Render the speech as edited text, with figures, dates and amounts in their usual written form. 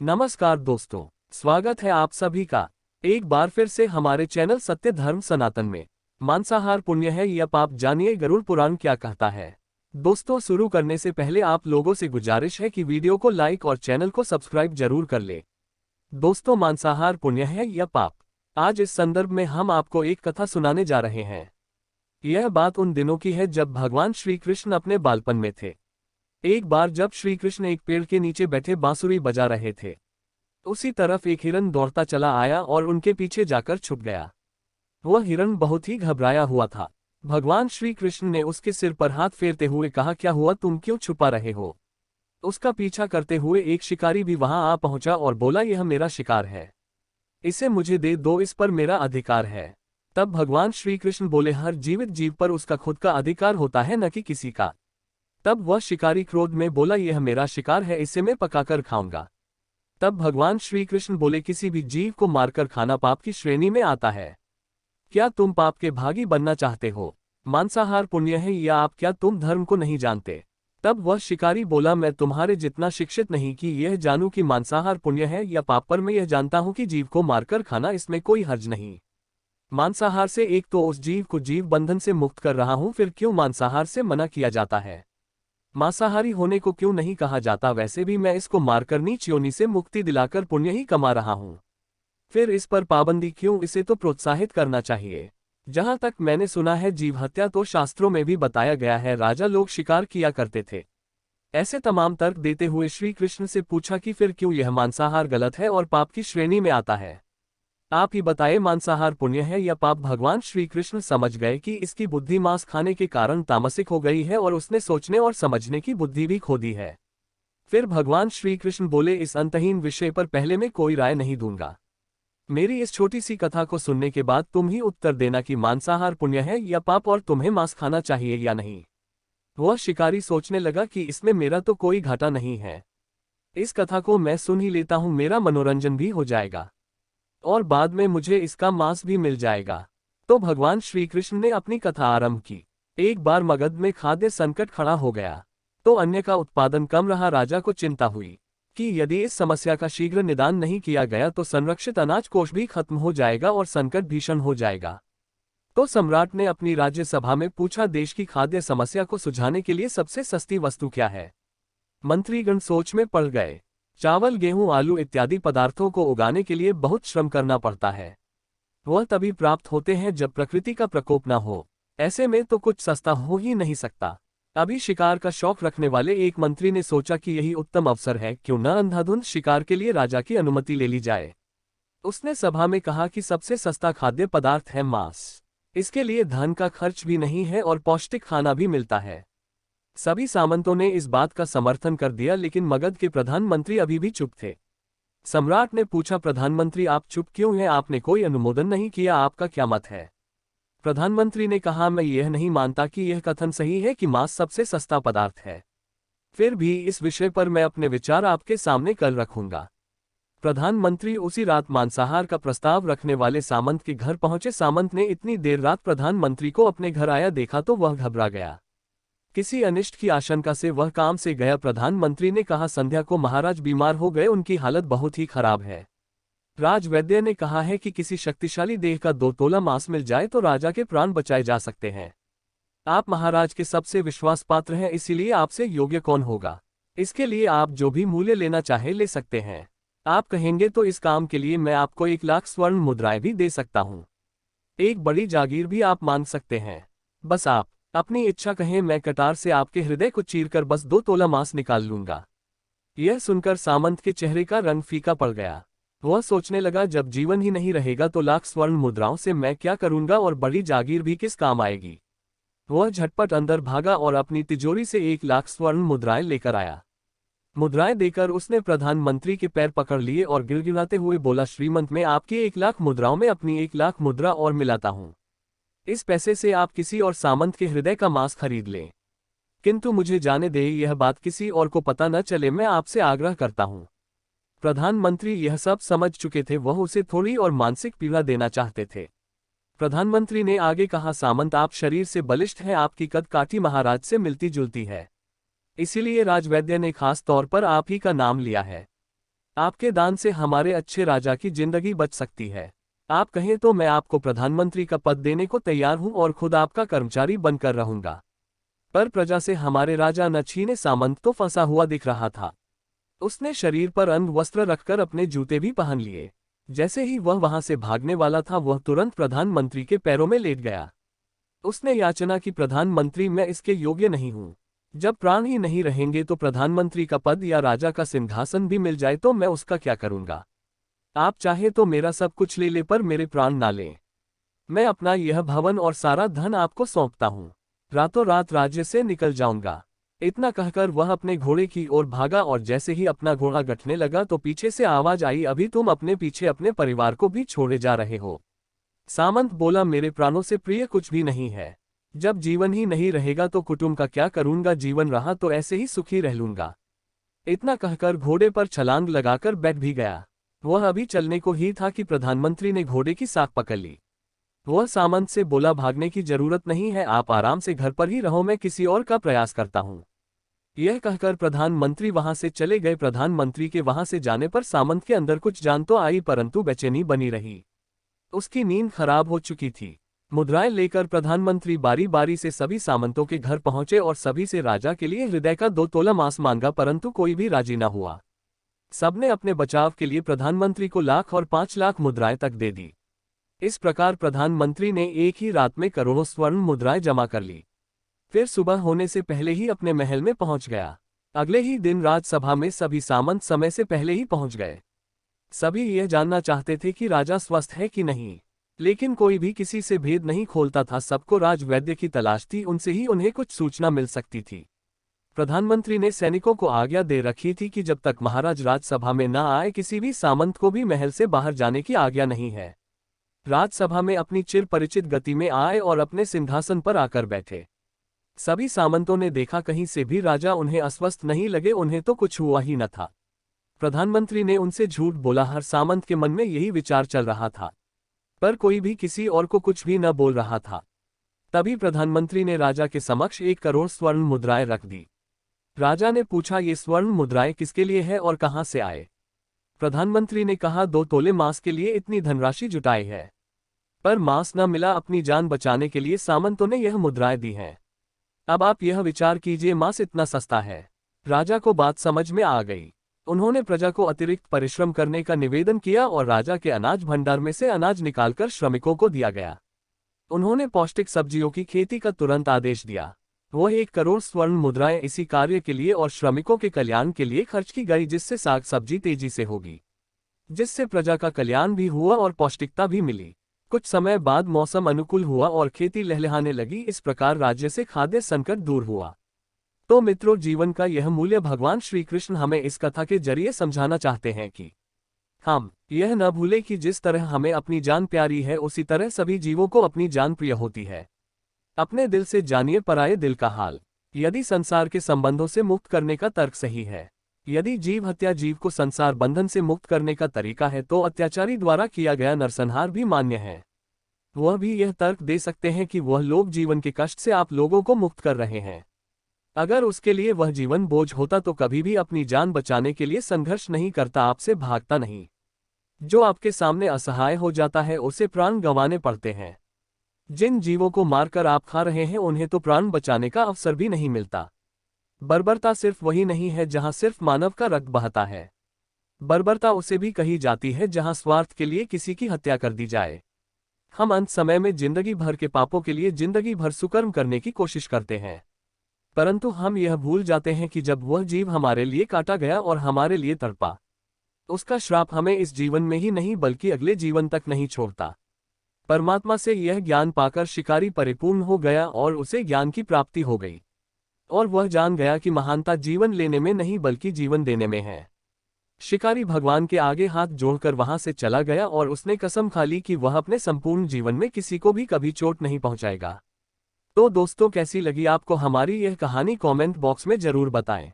नमस्कार दोस्तों, स्वागत है आप सभी का एक बार फिर से हमारे चैनल सत्य धर्म सनातन में। मांसाहार पुण्य है या पाप, जानिए गरुड़ पुराण क्या कहता है। दोस्तों, शुरू करने से पहले आप लोगों से गुजारिश है कि वीडियो को लाइक और चैनल को सब्सक्राइब जरूर कर ले। दोस्तों, मांसाहार पुण्य है या पाप, आज इस संदर्भ में हम आपको एक कथा सुनाने जा रहे हैं। यह बात उन दिनों की है जब भगवान श्री कृष्ण अपने बालपन में थे। एक बार जब श्री कृष्ण एक पेड़ के नीचे बैठे बांसुरी बजा रहे थे, उसी तरफ एक हिरन दौड़ता चला आया और उनके पीछे जाकर छुप गया। वह हिरन बहुत ही घबराया हुआ था। भगवान श्री कृष्ण ने उसके सिर पर हाथ फेरते हुए कहा, क्या हुआ, तुम क्यों छुपा रहे हो। उसका पीछा करते हुए एक शिकारी भी वहां आ पहुंचा और बोला, यह मेरा शिकार है, इसे मुझे दे दो, इस पर मेरा अधिकार है। तब भगवान श्री कृष्ण बोले, हर जीवित जीव पर उसका खुद का अधिकार होता है, न कि किसी का। तब वह शिकारी क्रोध में बोला, यह मेरा शिकार है, इसे मैं पकाकर खाऊंगा। तब भगवान श्री कृष्ण बोले, किसी भी जीव को मारकर खाना पाप की श्रेणी में आता है। क्या तुम पाप के भागी बनना चाहते हो। मांसाहार पुण्य है या आप, क्या तुम धर्म को नहीं जानते। तब वह शिकारी बोला, मैं तुम्हारे जितना शिक्षित नहीं कि यह जानूं कि मांसाहार पुण्य है या पाप, पर मैं यह जानता हूं कि जीव को मारकर खाना, इसमें कोई हर्ज नहीं। मांसाहार से एक तो उस जीव को जीव बंधन से मुक्त कर रहा हूं, फिर क्यों मांसाहार से मना किया जाता है। मांसाहारी होने को क्यों नहीं कहा जाता, वैसे भी मैं इसको मारकर नीच योनि से मुक्ति दिलाकर पुण्य ही कमा रहा हूं। फिर इस पर पाबंदी क्यों, इसे तो प्रोत्साहित करना चाहिए। जहां तक मैंने सुना है, जीव हत्या तो शास्त्रों में भी बताया गया है, राजा लोग शिकार किया करते थे। ऐसे तमाम तर्क देते हुए श्री कृष्ण से पूछा कि फिर क्यों यह मांसाहार गलत है और पाप की श्रेणी में आता है। आप ही बताए, मांसाहार पुण्य है या पाप। भगवान श्री कृष्ण समझ गए कि इसकी बुद्धि मांस खाने के कारण तामसिक हो गई है और उसने सोचने और समझने की बुद्धि भी खो दी है। फिर भगवान श्री कृष्ण बोले, इस अंतहीन विषय पर पहले मैं कोई राय नहीं दूंगा। मेरी इस छोटी सी कथा को सुनने के बाद तुम ही उत्तर देना कि मांसाहार पुण्य है या पाप और तुम्हें मांस खाना चाहिए या नहीं। वह शिकारी सोचने लगा कि इसमें मेरा तो कोई घाटा नहीं है, इस कथा को मैं सुन ही लेता हूं, मेरा मनोरंजन भी हो जाएगा और बाद में मुझे इसका मांस भी मिल जाएगा। तो भगवान श्री कृष्ण ने अपनी कथा आरंभ की। एक बार मगध में खाद्य संकट खड़ा हो गया, तो अन्न का उत्पादन कम रहा। राजा को चिंता हुई कि यदि इस समस्या का शीघ्र निदान नहीं किया गया तो संरक्षित अनाज कोष भी खत्म हो जाएगा और संकट भीषण हो जाएगा। तो सम्राट ने अपनी राज्यसभा में पूछा, देश की खाद्य समस्या को सुझाने के लिए सबसे सस्ती वस्तु क्या है। मंत्रीगण सोच में पड़ गए। चावल, गेहूं, आलू इत्यादि पदार्थों को उगाने के लिए बहुत श्रम करना पड़ता है। वह तभी प्राप्त होते हैं जब प्रकृति का प्रकोप न हो। ऐसे में तो कुछ सस्ता हो ही नहीं सकता। अभी शिकार का शौक रखने वाले एक मंत्री ने सोचा कि यही उत्तम अवसर है, क्यों न अंधाधुंध शिकार के लिए राजा की अनुमति ले ली जाए। उसने सभा में कहा कि सबसे सस्ता खाद्य पदार्थ है मांस। इसके लिए धन का खर्च भी नहीं है और पौष्टिक खाना भी मिलता है। सभी सामंतों ने इस बात का समर्थन कर दिया, लेकिन मगध के प्रधानमंत्री अभी भी चुप थे। सम्राट ने पूछा, प्रधानमंत्री आप चुप क्यों हैं, आपने कोई अनुमोदन नहीं किया, आपका क्या मत है। प्रधानमंत्री ने कहा, मैं यह नहीं मानता कि यह कथन सही है कि मांस सबसे सस्ता पदार्थ है। फिर भी इस विषय पर मैं अपने विचार आपके सामने कल रखूंगा। प्रधानमंत्री उसी रात मांसाहार का प्रस्ताव रखने वाले सामंत के घर पहुंचे। सामंत ने इतनी देर रात प्रधानमंत्री को अपने घर आया देखा तो वह घबरा गया। किसी अनिष्ट की आशंका से वह काम से गया। प्रधानमंत्री ने कहा, संध्या को महाराज बीमार हो गए, उनकी हालत बहुत ही खराब है। राजवैद्य ने कहा है कि किसी शक्तिशाली देह का 2 तोला मांस मिल जाए तो राजा के प्राण बचाए जा सकते हैं। आप महाराज के सबसे विश्वास पात्र हैं, इसीलिए आपसे योग्य कौन होगा। इसके लिए आप जो भी मूल्य लेना चाहे ले सकते हैं। आप कहेंगे तो इस काम के लिए मैं आपको 1,00,000 स्वर्ण मुद्राएं भी दे सकता हूँ। एक बड़ी जागीर भी आप मांग सकते हैं। बस आप अपनी इच्छा कहें, मैं कटार से आपके हृदय को चीरकर बस 2 तोला मांस निकाल लूंगा। यह सुनकर सामंत के चेहरे का रंग फीका पड़ गया। वह सोचने लगा, जब जीवन ही नहीं रहेगा तो 1,00,000 स्वर्ण मुद्राओं से मैं क्या करूंगा और बड़ी जागीर भी किस काम आएगी। वह झटपट अंदर भागा और अपनी तिजोरी से 1,00,000 स्वर्ण मुद्राएं लेकर आया। मुद्राएं देकर उसने प्रधानमंत्री के पैर पकड़ लिए और गिड़गिड़ाते हुए बोला, श्रीमंत, मैं आपकी 1,00,000 मुद्राओं में अपनी 1,00,000 मुद्रा और मिलाता हूं। इस पैसे से आप किसी और सामंत के हृदय का मांस खरीद लें, किंतु मुझे जाने दे, यह बात किसी और को पता न चले, मैं आपसे आग्रह करता हूं। प्रधानमंत्री यह सब समझ चुके थे, वह उसे थोड़ी और मानसिक पीड़ा देना चाहते थे। प्रधानमंत्री ने आगे कहा, सामंत आप शरीर से बलिष्ठ हैं, आपकी कद काठी महाराज से मिलती जुलती है, इसीलिए राजवैद्य ने खास तौर पर आप ही का नाम लिया है। आपके दान से हमारे अच्छे राजा की जिंदगी बच सकती है। आप कहें तो मैं आपको प्रधानमंत्री का पद देने को तैयार हूं और खुद आपका कर्मचारी बनकर रहूंगा। पर प्रजा से हमारे राजा न छीने सामंत तो फंसा हुआ दिख रहा था। उसने शरीर पर अंग वस्त्र रखकर अपने जूते भी पहन लिए। जैसे ही वह वहां से भागने वाला था वह तुरंत प्रधानमंत्री के पैरों में लेट गया। उसने याचना की, प्रधानमंत्री मैं इसके योग्य नहीं हूं। जब प्राण ही नहीं रहेंगे तो प्रधानमंत्री का पद या राजा का सिंहासन भी मिल जाए तो मैं उसका क्या करूंगा। आप चाहे तो मेरा सब कुछ ले ले पर मेरे प्राण ना लें। मैं अपना यह भवन और सारा धन आपको सौंपता हूं। रातों रात राज्य से निकल जाऊंगा। इतना कहकर वह अपने घोड़े की ओर भागा और जैसे ही अपना घोड़ा गठने लगा तो पीछे से आवाज आई, अभी तुम अपने पीछे अपने परिवार को भी छोड़े जा रहे हो। सामंत बोला, मेरे प्राणों से प्रिय कुछ भी नहीं है। जब जीवन ही नहीं रहेगा तो कुटुंब का क्या करूंगा, जीवन रहा तो ऐसे ही सुखी रह लूंगा। इतना कहकर घोड़े पर छलांग लगाकर बैठ भी गया। वह अभी चलने को ही था कि प्रधानमंत्री ने घोड़े की साख पकड़ ली। वह सामंत से बोला, भागने की जरूरत नहीं है, आप आराम से घर पर ही रहो, मैं किसी और का प्रयास करता हूं। यह कहकर प्रधानमंत्री वहां से चले गए। प्रधानमंत्री के वहां से जाने पर सामंत के अंदर कुछ जान तो आई परंतु बेचैनी बनी रही। उसकी नींद खराब हो चुकी थी। मुद्राएं लेकर प्रधानमंत्री बारी बारी से सभी सामंतों के घर पहुंचे और सभी से राजा के लिए हृदय का 2 तोला मांस मांगा परंतु कोई भी राजी न हुआ। सबने अपने बचाव के लिए प्रधानमंत्री को लाख और 5 लाख मुद्राएं तक दे दी। इस प्रकार प्रधानमंत्री ने एक ही रात में करोड़ों स्वर्ण मुद्राएं जमा कर ली। फिर सुबह होने से पहले ही अपने महल में पहुंच गया। अगले ही दिन राजसभा में सभी सामंत समय से पहले ही पहुंच गए। सभी यह जानना चाहते थे कि राजा स्वस्थ है कि नहीं, लेकिन कोई भी किसी से भेद नहीं खोलता था। सबको राजवैद्य की तलाश थी, उनसे ही उन्हें कुछ सूचना मिल सकती थी। प्रधानमंत्री ने सैनिकों को आज्ञा दे रखी थी कि जब तक महाराज राजसभा में न आए किसी भी सामंत को भी महल से बाहर जाने की आज्ञा नहीं है। राजसभा में अपनी चिर परिचित गति में आए और अपने सिंहासन पर आकर बैठे। सभी सामंतों ने देखा कहीं से भी राजा उन्हें अस्वस्थ नहीं लगे, उन्हें तो कुछ हुआ ही न था। प्रधानमंत्री ने उनसे झूठ बोला। हर सामंत के मन में यही विचार चल रहा था, पर कोई भी किसी और को कुछ भी न बोल रहा था। तभी प्रधानमंत्री ने राजा के समक्ष 1 करोड़ स्वर्ण मुद्राएं रख दी। राजा ने पूछा, ये स्वर्ण मुद्राएं किसके लिए है और कहां से आए। प्रधानमंत्री ने कहा, 2 तोले मांस के लिए इतनी धनराशि जुटाई है, पर मांस न मिला। अपनी जान बचाने के लिए सामंतों ने यह मुद्राएं दी हैं। अब आप यह विचार कीजिए, मांस इतना सस्ता है। राजा को बात समझ में आ गई। उन्होंने प्रजा को अतिरिक्त परिश्रम करने का निवेदन किया और राजा के अनाज भंडार में से अनाज निकालकर श्रमिकों को दिया गया। उन्होंने पौष्टिक सब्जियों की खेती का तुरंत आदेश दिया। वह 1 करोड़ स्वर्ण मुद्राएं इसी कार्य के लिए और श्रमिकों के कल्याण के लिए खर्च की गई, जिससे साग सब्जी तेजी से होगी, जिससे प्रजा का कल्याण भी हुआ और पौष्टिकता भी मिली। कुछ समय बाद मौसम अनुकूल हुआ और खेती लहलहाने लगी। इस प्रकार राज्य से खाद्य संकट दूर हुआ। तो मित्रों, जीवन का यह मूल्य भगवान श्री कृष्ण हमें इस कथा के जरिए समझाना चाहते हैं कि हम यह न भूलें कि जिस तरह हमें अपनी जान प्यारी है उसी तरह सभी जीवों को अपनी जान प्रिय होती है। अपने दिल से जानिए पराये दिल का हाल। यदि संसार के संबंधों से मुक्त करने का तर्क सही है, यदि जीव हत्या जीव को संसार बंधन से मुक्त करने का तरीका है, तो अत्याचारी द्वारा किया गया नरसंहार भी मान्य है। वह भी यह तर्क दे सकते हैं कि वह लोग जीवन के कष्ट से आप लोगों को मुक्त कर रहे हैं। अगर उसके लिए वह जीवन बोझ होता तो कभी भी अपनी जान बचाने के लिए संघर्ष नहीं करता, आपसे भागता नहीं। जो आपके सामने असहाय हो जाता है उसे प्राण गंवाने पड़ते हैं। जिन जीवों को मारकर आप खा रहे हैं उन्हें तो प्राण बचाने का अवसर भी नहीं मिलता। बर्बरता सिर्फ वही नहीं है जहां सिर्फ मानव का रक्त बहता है। बर्बरता उसे भी कही जाती है जहां स्वार्थ के लिए किसी की हत्या कर दी जाए। हम अंत समय में जिंदगी भर के पापों के लिए जिंदगी भर सुकर्म करने की कोशिश करते हैं, परंतु हम यह भूल जाते हैं कि जब वह जीव हमारे लिए काटा गया और हमारे लिए तड़पा, उसका श्राप हमें इस जीवन में ही नहीं बल्कि अगले जीवन तक नहीं छोड़ता। परमात्मा से यह ज्ञान पाकर शिकारी परिपूर्ण हो गया और उसे ज्ञान की प्राप्ति हो गई, और वह जान गया कि महानता जीवन लेने में नहीं बल्कि जीवन देने में है। शिकारी भगवान के आगे हाथ जोड़कर वहां से चला गया और उसने कसम खा ली कि वह अपने संपूर्ण जीवन में किसी को भी कभी चोट नहीं पहुंचाएगा। तो दोस्तों, कैसी लगी आपको हमारी यह कहानी? कमेंट बॉक्स में जरूर बताएं।